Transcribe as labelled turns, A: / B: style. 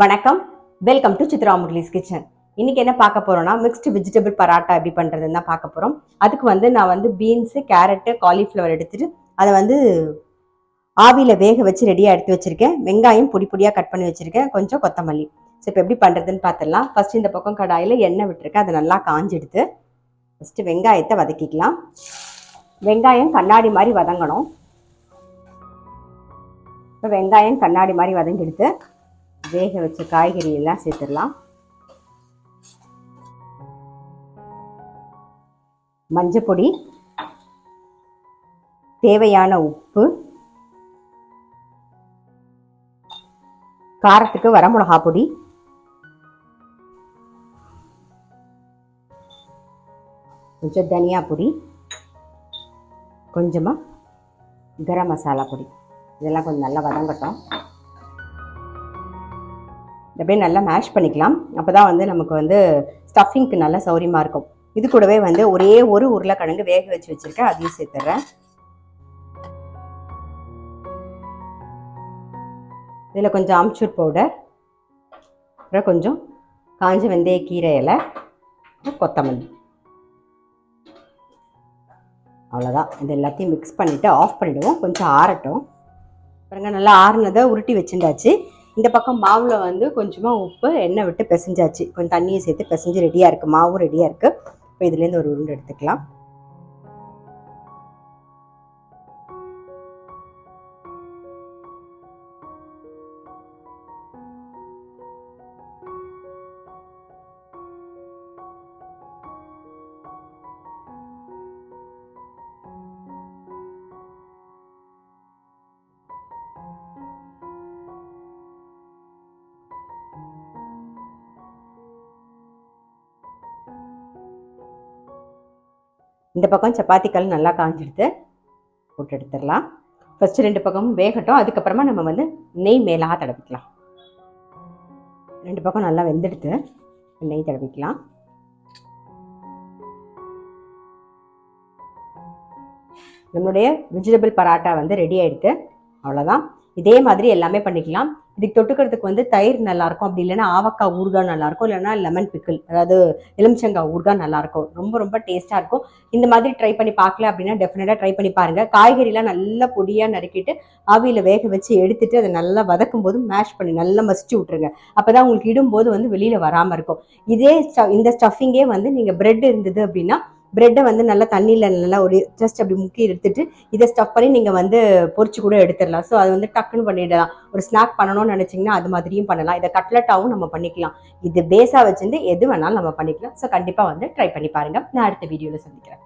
A: வணக்கம், welcome to Chitra Murali's kitchen. இன்னைக்கு என்ன பார்க்க போறோம்னா மிக்ஸ்டு வெஜிடபிள் பராட்டா எப்படி பண்றதுன்னு தான் பார்க்க போறோம். அதுக்கு நான் பீன்ஸு, கேரட்டு, காலிஃப்ளவர் எடுத்துட்டு அதை ஆவியில வேக வச்சு ரெடியாக எடுத்து வச்சிருக்கேன். வெங்காயம் பொடி பொடியாக கட் பண்ணி வச்சிருக்கேன், கொஞ்சம் கொத்தமல்லி. ஸோ இப்போ எப்படி பண்றதுன்னு பார்த்துடலாம். ஃபர்ஸ்ட் இந்த பக்கம் கடாயில் எண்ணெய் விட்டுருக்கேன், அதை நல்லா காஞ்செடுத்து ஃபர்ஸ்ட் வெங்காயத்தை வதக்கிக்கலாம். வெங்காயம் கண்ணாடி மாதிரி வதங்கணும். இப்போ வெங்காயம் கண்ணாடி மாதிரி வதங்கிடுத்து வேக வச்ச காய்கறி எல்லாம் சேர்த்துடலாம். மஞ்சள் பொடி, தேவையான உப்பு, காரத்துக்கு வரமிளகா பொடி, கொஞ்சம் தனியா பொடி, கொஞ்சமா கரம் மசாலா பொடி. இதெல்லாம் கொஞ்சம் நல்லா வதங்கட்டும். அப்படியே நல்லா மேஷ் பண்ணிக்கலாம். அப்போ தான் நமக்கு ஸ்டஃபிங்க்கு நல்லா சௌரியமாக இருக்கும். இது கூடவே ஒரே ஒரு உருளைக்கிழங்கு வேக வச்சு வச்சுருக்கேன், அதையும் சேர்த்துட்றேன். இதில் கொஞ்சம் ஆம்ச்சூர் பவுடர், அப்புறம் கொஞ்சம் காஞ்ச வெந்தய கீரை இலை, கொத்தமல்லி. அவ்வளோதான். இது எல்லாத்தையும் மிக்ஸ் பண்ணிவிட்டு ஆஃப் பண்ணிவிடுவோம். கொஞ்சம் ஆறட்டும். பாருங்க, நல்லா ஆறுனதை உருட்டி வச்சுட்டாச்சு. இந்த பக்கம் மாவில் கொஞ்சமாக உப்பு, எண்ணெய் விட்டு பிசைஞ்சாச்சு. கொஞ்சம் தண்ணியை சேர்த்து பிசைஞ்சு ரெடியாக இருக்குது. மாவும் ரெடியாக இருக்குது. இப்போ இதுலேருந்து ஒரு உருண்டை எடுத்துக்கலாம். இந்த பக்கம் சப்பாத்தி கல் நல்லா காஞ்சிடுத்து போட்டு எடுத்துடலாம். ஃபஸ்ட்டு 2 பக்கமும் வேகட்டும். அதுக்கப்புறமா நம்ம நெய் மேலாக தடவிக்கலாம். 2 பக்கம் நல்லா வெந்தெடுத்து நெய் தடவிக்கலாம். நம்மளுடைய வெஜிடபிள் பராட்டா ரெடி ஆகிடுது. அவ்வளோதான். இதே மாதிரி எல்லாமே பண்ணிக்கலாம். இதுக்கு தொட்டுக்கிறதுக்கு தயிர் நல்லாயிருக்கும். அப்படி இல்லைன்னா ஆவக்காய் ஊறுகாய் நல்லாயிருக்கும். இல்லைன்னா லெமன் பிக்கிள், அதாவது எலுமிச்சங்காய் ஊறுகாய் நல்லாயிருக்கும். ரொம்ப ரொம்ப டேஸ்ட்டாக இருக்கும். இந்த மாதிரி ட்ரை பண்ணி பார்க்கல அப்படின்னா டெஃபினட்டாக ட்ரை பண்ணி பாருங்கள். காய்கறிலாம் நல்லா பொடியாக நறுக்கிட்டு ஆவியில் வேக வச்சு எடுத்துட்டு அதை நல்லா வதக்கும் போது மேஷ் பண்ணி நல்லா மசிச்சு விட்ருங்க. அப்போ தான் உங்களுக்கு இடும்போது வெளியில் வராமல் இருக்கும். இந்த ஸ்டஃபிங்கே நீங்கள் பிரெட் இருந்தது அப்படின்னா பிரெட்டை நல்லா தண்ணியில் நல்லா ஒரு ஜஸ்ட் அப்படி முக்கி எடுத்துட்டு இதை ஸ்டஃப் பண்ணி நீங்கள் பொரிச்சு கூட எடுத்துடலாம். ஸோ அது டக்குன்னு பண்ணிடலாம். ஒரு ஸ்நாக் பண்ணணும்னு நினச்சிங்கன்னா அது மாதிரியும் பண்ணலாம். இதை கட்லெட்டாகவும் நம்ம பண்ணிக்கலாம். இது பேஸாக வச்சுருந்து எது வேணாலும் நம்ம பண்ணிக்கலாம். ஸோ கண்டிப்பாக ட்ரை பண்ணி பாருங்கள். நான் அடுத்த வீடியோவில் சந்திக்கிறேன்.